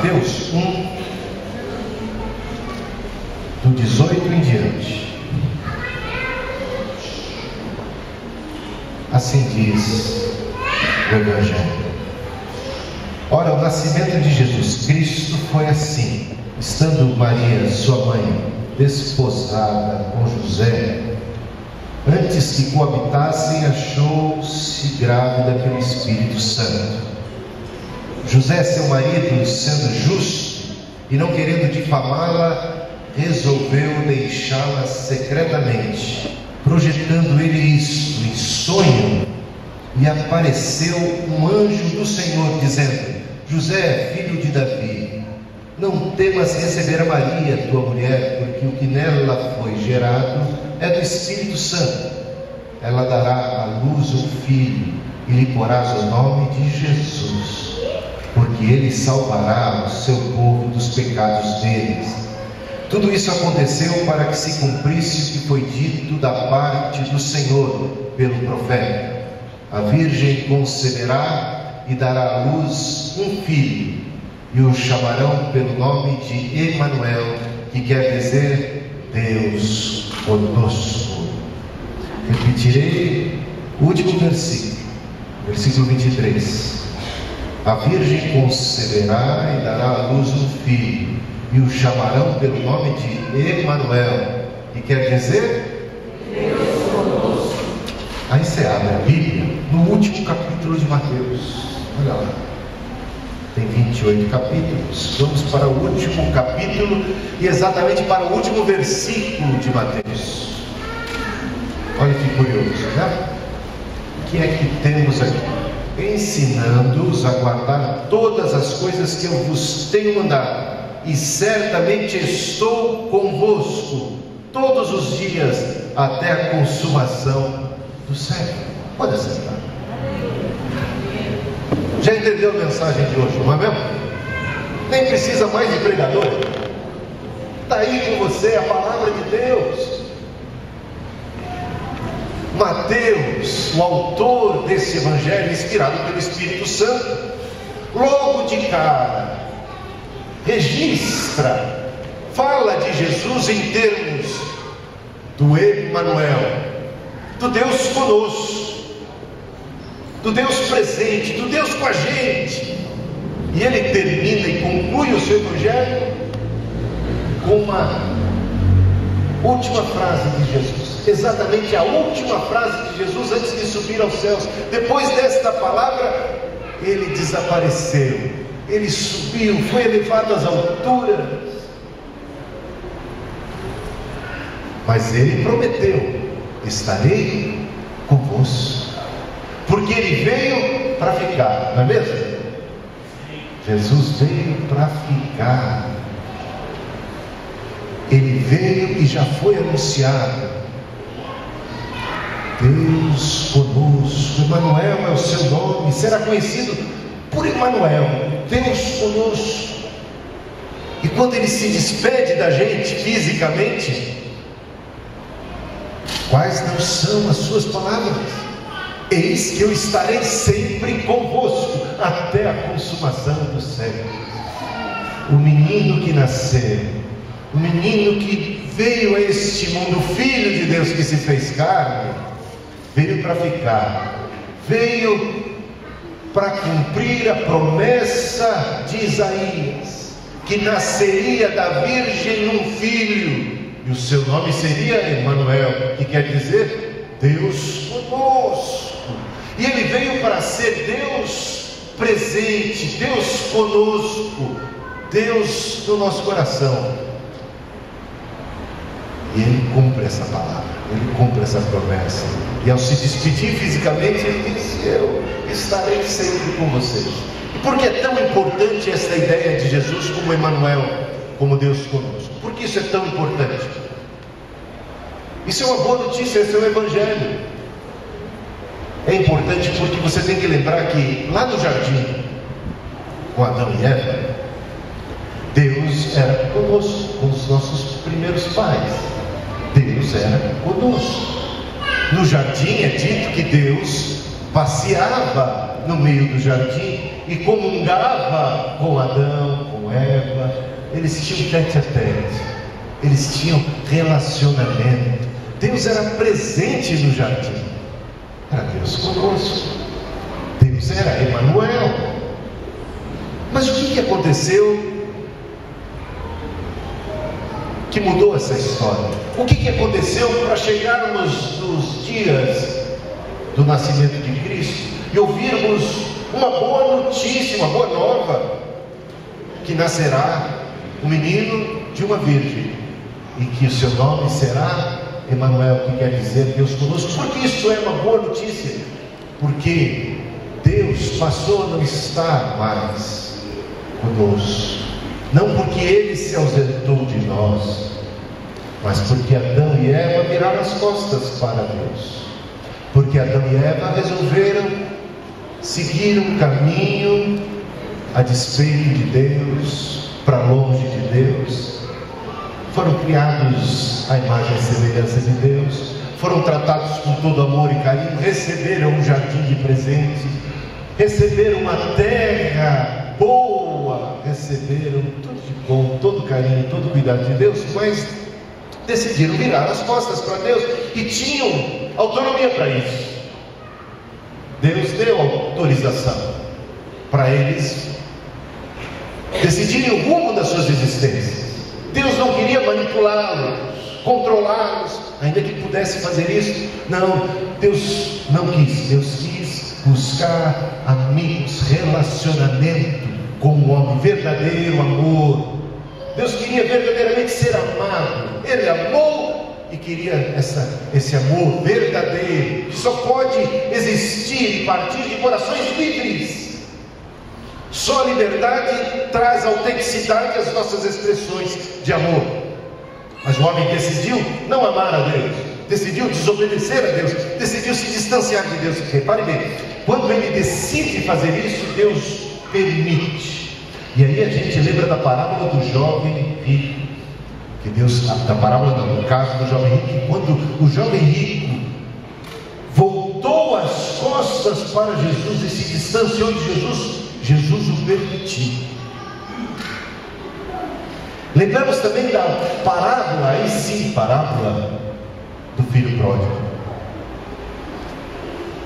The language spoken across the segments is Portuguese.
Mateus 1, do 18 em diante. Assim diz o Evangelho. Ora, o nascimento de Jesus Cristo foi assim: estando Maria, sua mãe, desposada com José, antes que coabitassem, achou-se grávida pelo Espírito Santo. José, seu marido, sendo justo e não querendo difamá-la, resolveu deixá-la secretamente. Projetando ele isto em sonho, lhe apareceu um anjo do Senhor, dizendo: José, filho de Davi, não temas receber a Maria, tua mulher, porque o que nela foi gerado é do Espírito Santo. Ela dará à luz um filho, e lhe porás o nome de Jesus, porque ele salvará o seu povo dos pecados deles. Tudo isso aconteceu para que se cumprisse o que foi dito da parte do Senhor pelo profeta: a virgem conceberá e dará à luz um filho, e o chamarão pelo nome de Emanuel, que quer dizer Deus conosco. Repetirei o último versículo, versículo 23. A virgem conceberá e dará à luz um filho, e o chamarão pelo nome de Emanuel, que quer dizer Deus conosco. Aí você abre a Bíblia no último capítulo de Mateus. Olha lá, tem 28 capítulos. Vamos para o último capítulo e exatamente para o último versículo de Mateus. Olha que curioso, né? O que é que temos aqui? Ensinando-os a guardar todas as coisas que eu vos tenho mandado, e certamente estou convosco todos os dias até a consumação do século. Pode sentar. Já entendeu a mensagem de hoje, não é mesmo? Nem precisa mais de pregador. Está aí com você a palavra de Deus. Mateus, o autor desse evangelho, inspirado pelo Espírito Santo, logo de cara registra, fala de Jesus em termos do Emanuel, do Deus conosco, do Deus presente, do Deus com a gente. E ele termina e conclui o seu evangelho com uma última frase de Jesus, exatamente a última frase de Jesus antes de subir aos céus. Depois desta palavra, ele desapareceu. Ele subiu, foi elevado às alturas, mas ele prometeu: estarei convosco, porque ele veio para ficar, não é mesmo? Jesus veio para ficar. Ele veio e já foi anunciado: Deus conosco. Emanuel é o seu nome, será conhecido por Emanuel, Deus conosco. E quando ele se despede da gente fisicamente, quais não são as suas palavras? Eis que eu estarei sempre convosco até a consumação dos séculos. O menino que nasceu, o menino que veio a este mundo, o Filho de Deus que se fez carne, veio para ficar, veio para cumprir a promessa de Isaías, que nasceria da virgem um filho, e o seu nome seria Emanuel, que quer dizer Deus conosco. E ele veio para ser Deus presente, Deus conosco, Deus no nosso coração. E ele cumpre essa palavra, ele cumpre essa promessa. E ao se despedir fisicamente, ele disse: eu estarei sempre com vocês. E por que é tão importante essa ideia de Jesus como Emanuel, como Deus conosco? Por que isso é tão importante? Isso é uma boa notícia, esse é o Evangelho. É importante porque você tem que lembrar que lá no jardim, com Adão e Eva, Deus era conosco, com os nossos primeiros pais. Deus era conosco. No jardim é dito que Deus passeava no meio do jardim e comungava com Adão, com Eva. Eles tinham tete a tete, eles tinham relacionamento. Deus era presente no jardim, era Deus conosco, Deus era Emanuel. Mas o que aconteceu que mudou essa história? O que aconteceu para chegarmos nos dias do nascimento de Cristo e ouvirmos uma boa notícia, uma boa nova, que nascerá um menino de uma virgem e que o seu nome será Emanuel, que quer dizer Deus conosco? Por que isso é uma boa notícia? Porque Deus passou a não estar mais conosco, não porque Ele se ausentou de nós, mas porque Adão e Eva viraram as costas para Deus, porque Adão e Eva resolveram seguir um caminho a despeito de Deus, para longe de Deus. Foram criados à imagem e semelhança de Deus, foram tratados com todo amor e carinho, receberam um jardim de presentes, receberam uma terra boa, receberam tudo de bom, todo carinho, todo cuidado de Deus, mas decidiram virar as costas para Deus e tinham autonomia para isso. Deus deu autorização para eles decidirem o rumo das suas existências. Deus não queria manipulá-los, controlá-los, ainda que pudesse fazer isso. Não, Deus não quis. Deus quis buscar amigos, relacionamento com o homem, verdadeiro amor. Deus queria verdadeiramente ser amado. Ele amou e queria esse amor verdadeiro, que só pode existir e partir de corações livres. Só a liberdade traz autenticidade às nossas expressões de amor. Mas o homem decidiu não amar a Deus, decidiu desobedecer a Deus, decidiu se distanciar de Deus. Repare bem, quando ele decide fazer isso, Deus permite. E aí a gente lembra da parábola do jovem rico, que Deus, da parábola não, no caso do jovem rico, que quando o jovem rico voltou as costas para Jesus e se distanciou de Jesus, Jesus o permitiu. Lembramos também da parábola, aí sim, parábola do filho pródigo.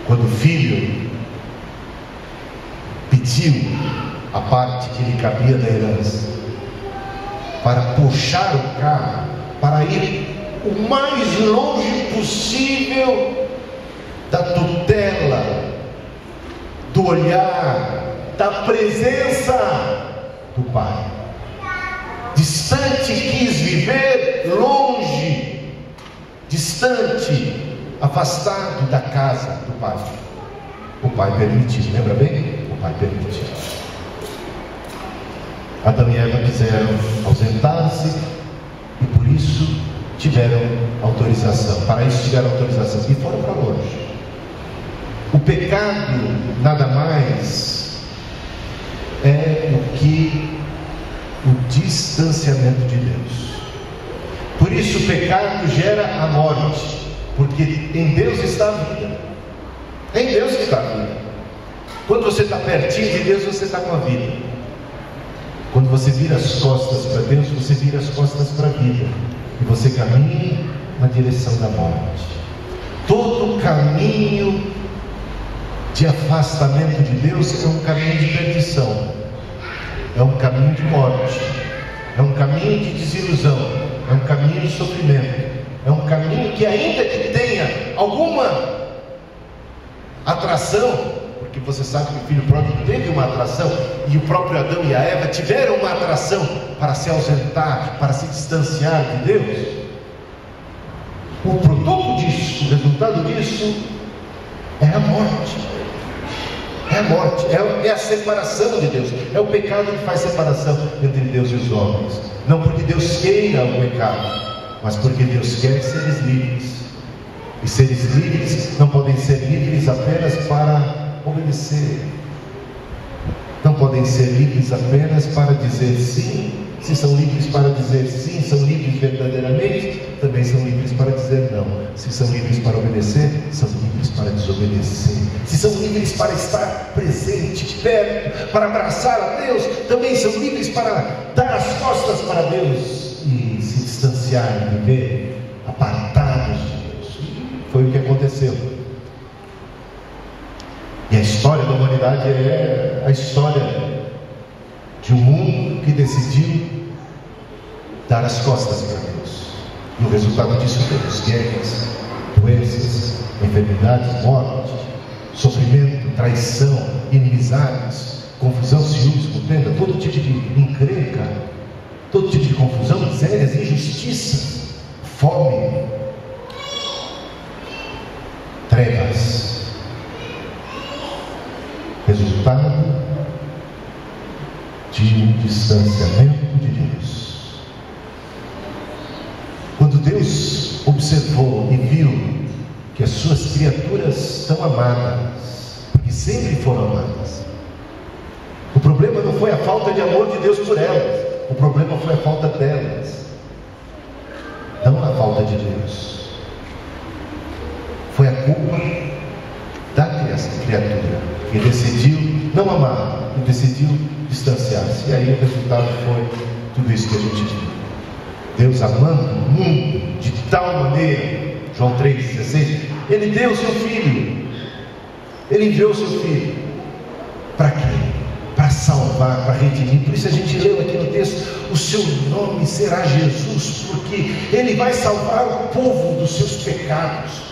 Quando o filho pediu a parte que lhe cabia da herança, para puxar o carro, para ir o mais longe possível da tutela, do olhar, da presença do Pai. Distante, quis viver longe, distante, afastado da casa do Pai. O Pai permitiu, lembra bem? O Pai permitiu. Adão e Eva quiseram ausentar-se e por isso tiveram autorização. Para isso tiveram autorização e foram para longe. O pecado nada mais é o que o distanciamento de Deus. Por isso o pecado gera a morte, porque em Deus está a vida. Em Deus está a vida. Quando você está pertinho de Deus, você está com a vida. Quando você vira as costas para Deus, você vira as costas para a vida, e você caminha na direção da morte. Todo caminho de afastamento de Deus é um caminho de perdição, é um caminho de morte, é um caminho de desilusão, é um caminho de sofrimento, é um caminho que, ainda que tenha alguma atração, porque você sabe que o filho pródigo teve uma atração, e o próprio Adão e a Eva tiveram uma atração para se ausentar, para se distanciar de Deus. O produto disso, o resultado disso é a morte. É a morte, é a separação de Deus. É o pecado que faz separação entre Deus e os homens. Não porque Deus queira o pecado, mas porque Deus quer seres livres. E seres livres não podem ser livres apenas para obedecer. Não podem ser livres apenas para dizer sim. Se são livres para dizer sim, são livres verdadeiramente, também são livres para dizer não. Se são livres para obedecer, são livres para desobedecer. Se são livres para estar presente perto para abraçar a Deus, também são livres para dar as costas para Deus e se distanciar e viver apartados de Deus. Foi o que aconteceu. E a história da humanidade é a história de um mundo que decidiu dar as costas para Deus. E o resultado disso é guerras, doenças, enfermidades, morte, sofrimento, traição, inimizades, confusão, ciúmes, contenda, todo tipo de encrenca, todo tipo de confusão, misérias, injustiças, fome, trevas. Resultado de um distanciamento de Deus. Quando Deus observou e viu que as suas criaturas são amadas, porque sempre foram amadas, o problema não foi a falta de amor de Deus por elas, o problema foi a falta delas, não a falta de Deus. Foi a culpa da criatura, que decidiu não amar, e decidiu distanciar-se. E aí o resultado foi tudo isso que a gente viu. Deus amando o mundo de tal maneira, João 3,16, Ele deu o seu Filho, Ele enviou o seu Filho, para quê? Para salvar, para redimir. Por isso a gente leu aqui no texto, o seu nome será Jesus, porque Ele vai salvar o povo dos seus pecados.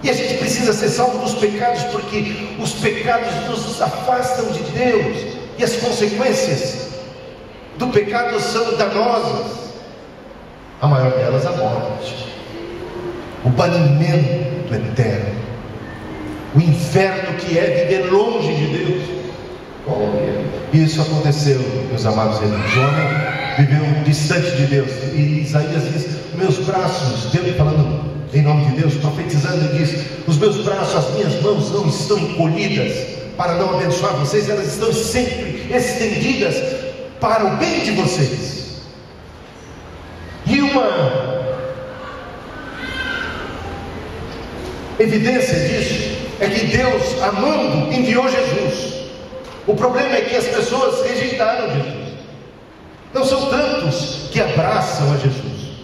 E a gente precisa ser salvo dos pecados, porque os pecados nos afastam de Deus, e as consequências do pecado são danosas. A maior delas, a morte, o banimento eterno, o inferno que é viver longe de Deus. E isso aconteceu, meus amados irmãos. O homem viveu distante de Deus, e Isaías diz: meus braços, Deus falando em nome de Deus, profetizando, ele diz: os meus braços, as minhas mãos não estão encolhidas para não abençoar vocês, elas estão sempre estendidas para o bem de vocês. E uma evidência disso é que Deus, amando, enviou Jesus. O problema é que as pessoas rejeitaram Jesus. Não são tantos que abraçam a Jesus.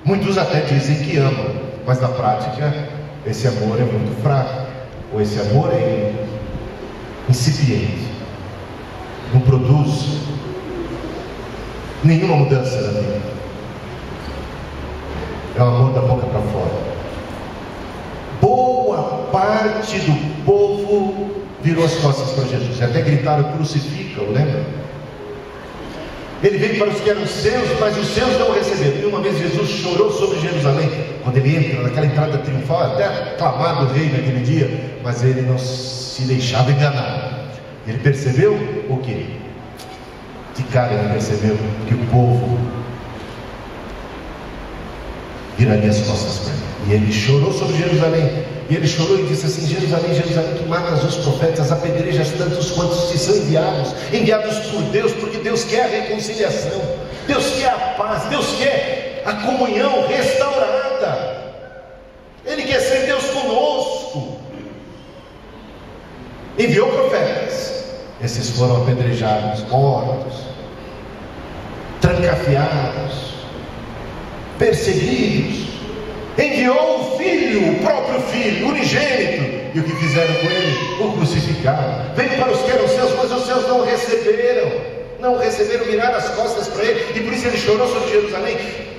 Muitos até dizem que amam, mas na prática esse amor é muito fraco, ou esse amor é incipiente, não produz nenhuma mudança na vida. É o amor da boca para fora. Boa parte do povo virou as costas para Jesus, até gritaram: crucifica-o, lembra? Ele veio para os que eram seus, mas os seus não o receberam. E uma vez Jesus chorou sobre Jerusalém, quando ele entra naquela entrada triunfal, até aclamado o rei naquele dia, mas ele não se deixava enganar. Ele percebeu o quê? De cara ele percebeu que o povo viraria as costas para ele. E ele chorou sobre Jerusalém. E ele chorou e disse assim: Jerusalém, Jerusalém, que matas os profetas, apedrejas tantos quantos te são enviados por Deus, porque Deus quer a reconciliação, Deus quer a paz, Deus quer a comunhão restaurada. Ele quer ser Deus conosco. Enviou profetas, esses foram apedrejados, mortos, trancafiados, perseguidos. Enviou o Filho, o próprio Filho, unigênito, e o que fizeram com ele? O crucificaram. Veio para os que eram seus, mas os seus não receberam, viraram as costas para ele, e por isso ele chorou sobre Jerusalém: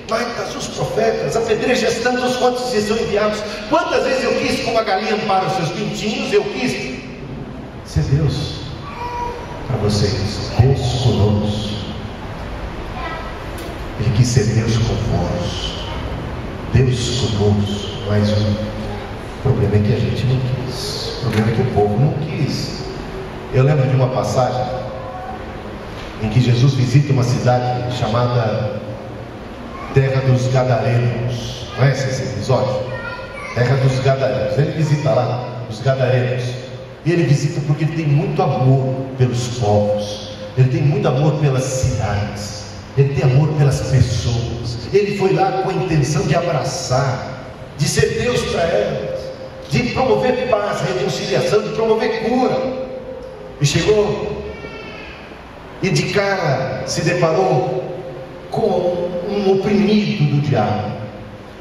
matas os profetas, apedrejas tantos quantos lhes são enviados. Quantas vezes eu quis, como a galinha ampara os seus pintinhos, eu quis ser Deus para vocês, Deus conosco. Ele quis ser Deus convosco, Deus conosco, mas o problema é que a gente não quis, o problema é que o povo não quis. Eu lembro de uma passagem em que Jesus visita uma cidade chamada Terra dos Gadarenos. Conhece esse episódio? Terra dos Gadarenos. Ele visita lá os Gadarenos, e ele visita porque ele tem muito amor pelos povos, ele tem muito amor pelas cidades, ele tem amor pelas pessoas. Ele foi lá com a intenção de abraçar, de ser Deus para elas, de promover paz, reconciliação, de promover cura. E chegou e de cara se deparou com um oprimido do diabo,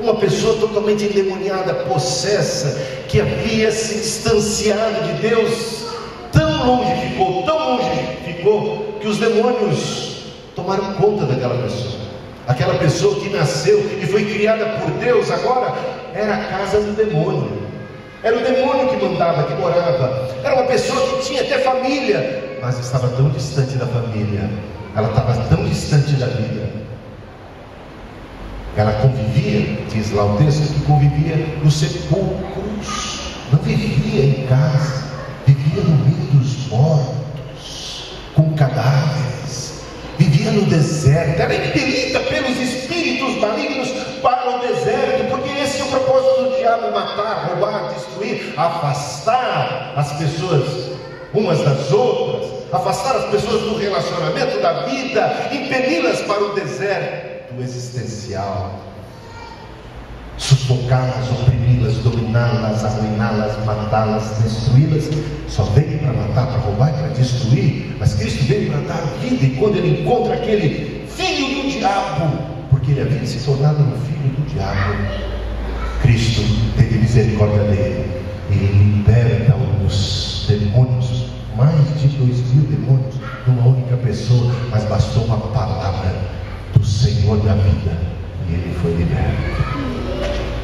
uma pessoa totalmente endemoniada, possessa, que havia se distanciado de Deus. Tão longe ficou, que os demônios tomaram conta daquela pessoa. Aquela pessoa que nasceu e foi criada por Deus, agora era a casa do demônio. Era o demônio que mandava, que morava. Era uma pessoa que tinha até família, mas estava tão distante da família. Ela estava tão distante da vida. Ela convivia, diz lá o texto, que convivia nos sepulcros. Não vivia em casa, vivia no meio dos mortos, com cadáveres. Vivia no deserto, era impelida pelos espíritos malignos para o deserto, porque esse é o propósito do diabo: matar, roubar, destruir, afastar as pessoas umas das outras, afastar as pessoas do relacionamento, da vida, impeli-las para o deserto existencial, sufocá-las, oprimi-las, dominá-las, arruiná-las, matá-las, destruí-las. Só veio para matar, para roubar e para destruir, mas Cristo veio para dar vida. E quando ele encontra aquele filho do diabo, porque ele havia se tornado um filho do diabo, Cristo teve misericórdia dele e liberta os demônios, mais de 2.000 demônios numa única pessoa, mas bastou uma palavra do Senhor da vida e ele foi liberto.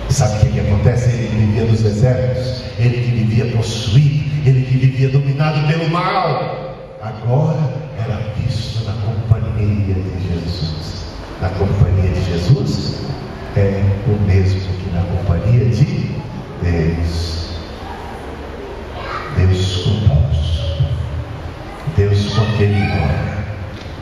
Sabe o que acontece? Ele que vivia nos desertos, ele que vivia possuído, ele que vivia dominado pelo mal, agora era visto na companhia de Jesus. Na companhia de Jesus é o mesmo que na companhia de Deus. Deus conosco, Deus com aquele homem,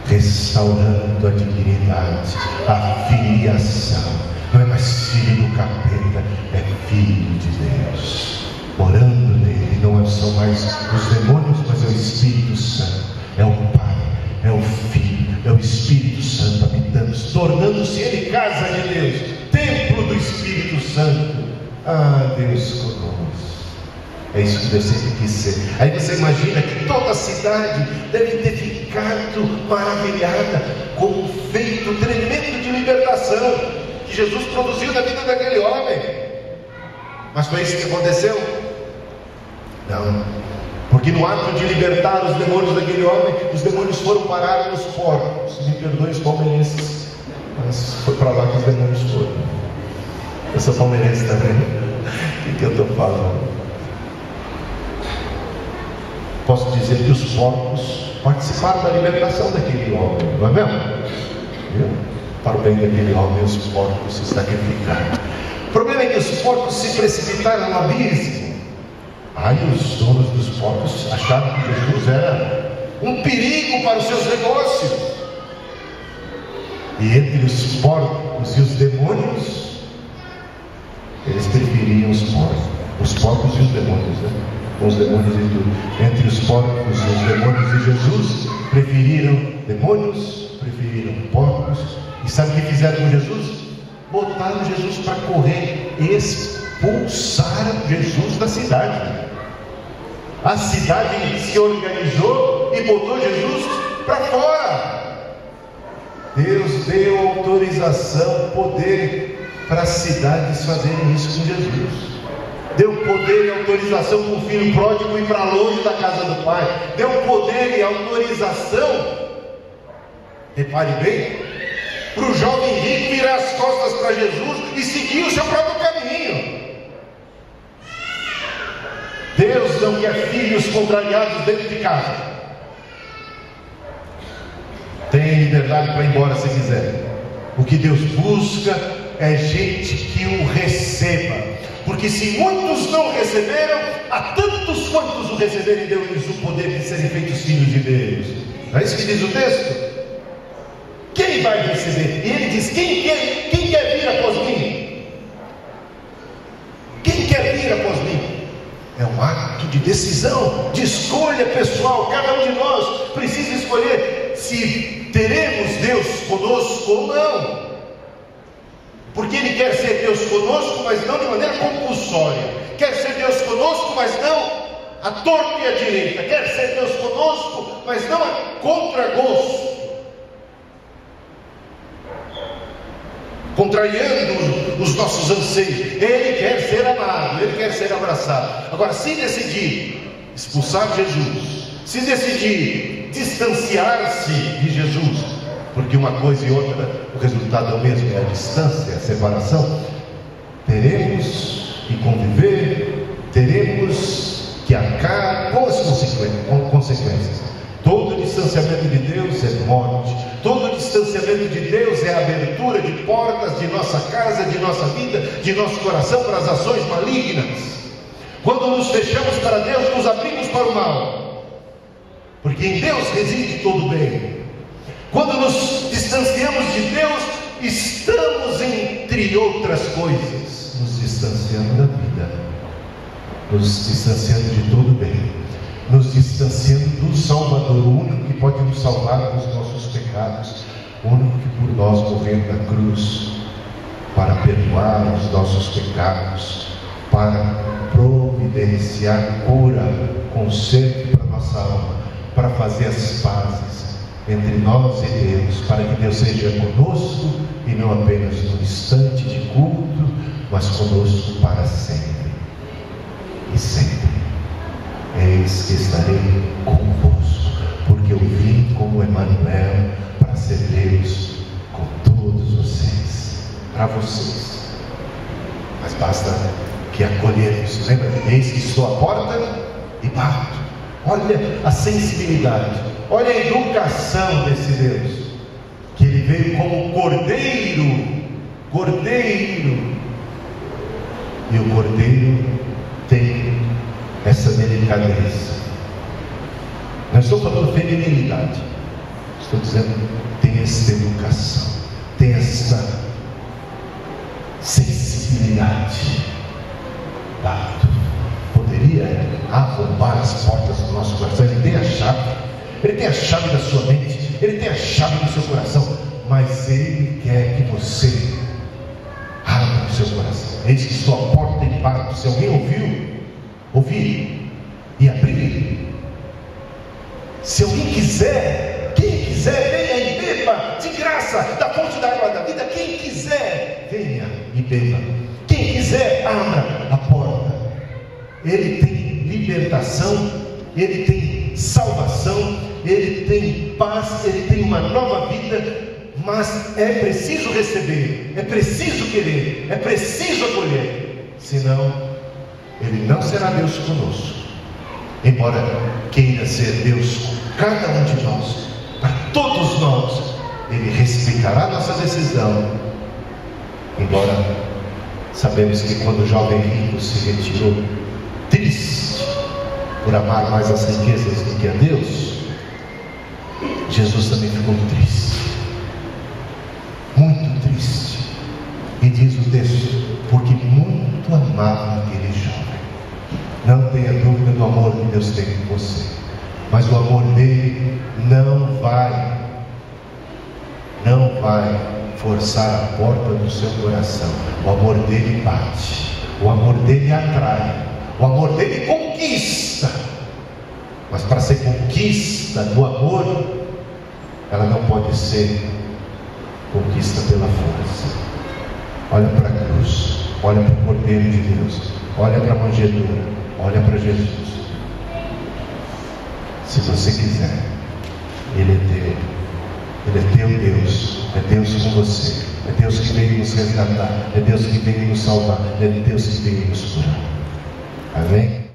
restaurando a dignidade, a filiação. Não é mais filho do capeta, é filho de Deus, morando nele. Não são mais os demônios, mas é o Espírito Santo, é o Pai, é o Filho, é o Espírito Santo habitando, tornando-se ele casa de Deus, templo do Espírito Santo. Ah, Deus conosco. É isso que Deus sempre quis ser. Aí você imagina que toda a cidade deve ter ficado maravilhada com um feito tremendo de libertação que Jesus produziu na vida daquele homem. Mas foi isso que aconteceu? Não, porque no ato de libertar os demônios daquele homem, os demônios foram parar nos porcos. Me perdoem os palmeirenses, mas foi para lá que os demônios foram. Eu sou palmeirense também. O que eu estou falando? Posso dizer que os porcos participaram da libertação daquele homem, não é mesmo? Para o bem daquele homem, os porcos se sacrificaram. O problema é que os porcos se precipitaram no abismo. Aí os donos dos porcos acharam que Jesus era um perigo para os seus negócios. E entre os porcos e os demônios, eles preferiam os porcos e os demônios, né? Com os demônios e tudo. Entre os porcos e os demônios de Jesus, preferiram demônios, preferiram porcos. E sabe o que fizeram com Jesus? Botaram Jesus para correr, expulsaram Jesus da cidade. A cidade se organizou e botou Jesus para fora. Deus deu autorização, poder para as cidades fazerem isso com Jesus. Deu poder e autorização para o filho pródigo ir para longe da casa do pai. Deu poder e autorização, repare bem, para o jovem rico virar as costas para Jesus e seguir o seu próprio caminho. Deus não quer filhos contrariados dentro de casa. Tem liberdade para ir embora se quiser. O que Deus busca é gente que o receba. Porque se muitos não receberam, a tantos quantos o receberem, deu-lhes o poder de serem feitos filhos de Deus. Não é isso que diz o texto? Quem vai receber? E ele diz: quem quer vir após mim? Quem quer vir após mim? É um ato de decisão, de escolha pessoal. Cada um de nós precisa escolher se teremos Deus conosco ou não. Porque Ele quer ser Deus conosco, mas não de maneira compulsória. Quer ser Deus conosco, mas não a torta e a direita. Quer ser Deus conosco, mas não a contragosto, contrariando os nossos anseios. Ele quer ser amado, ele quer ser abraçado. Agora, se decidir expulsar Jesus, se decidir distanciar-se de Jesus, porque uma coisa e outra, o resultado é o mesmo, é a distância, a separação, teremos que conviver, teremos que arcar com as consequências. Todo distanciamento de Deus é morte. Todo distanciamento de Deus é a abertura de portas de nossa casa, de nossa vida, de nosso coração para as ações malignas. Quando nos fechamos para Deus, nos abrimos para o mal, porque em Deus reside todo o bem. Quando nos distanciamos de Deus, estamos, entre outras coisas, nos distanciando da vida, nos distanciando de todo o bem, nos distanciando do Salvador, o único que pode nos salvar dos nossos pecados, o único que por nós morreu na cruz para perdoar os nossos pecados, para providenciar cura, conserto para nossa alma, para fazer as pazes entre nós e Deus, para que Deus seja conosco e não apenas no instante de culto, mas conosco para sempre e sempre. Eis que estarei convosco, porque eu vim como Emmanuel para ser Deus com todos vocês, para vocês. Mas basta que acolhemos. Lembra? Eis que estou à porta e bato. Olha a sensibilidade, olha a educação desse Deus, que ele veio como cordeiro, e o cordeiro tem essa delicadeza. Não estou falando feminilidade, estou dizendo tem essa educação, tem essa sensibilidade. Poderia arrombar as portas do nosso coração. Ele tem a chave da sua mente, ele tem a chave do seu coração, mas ele quer que você abra o seu coração. Eis que estou à porta e bato. Se alguém ouvir e abrir, se alguém quiser, quem quiser, venha e beba de graça da fonte da água da vida. Quem quiser, venha e beba. Quem quiser, abra a porta. Ele tem libertação, ele tem salvação, ele tem paz, ele tem uma nova vida, mas é preciso receber, é preciso querer, é preciso acolher, senão ele não será Deus conosco. Embora queira ser Deus com cada um de nós, para todos nós, ele respeitará nossa decisão. Embora sabemos que quando o jovem rico se retirou, triste por amar mais as riquezas do que a Deus, Jesus também ficou triste, muito triste. E diz o texto, porque muito amava aquele jovem. Não tenha dúvida do amor que Deus tem por você, mas o amor dele não vai forçar a porta do seu coração. O amor dele bate, o amor dele atrai, o amor dele conquista. Mas para ser conquista do amor, ela não pode ser conquista pela força. Olha para a cruz, olha para o Cordeiro de Deus, olha para a manjedoura, olha para Jesus. Se você quiser, ele é teu. Ele é teu Deus, é Deus com você, é Deus que veio nos resgatar, é Deus que veio nos salvar, é Deus que veio nos curar. Amém?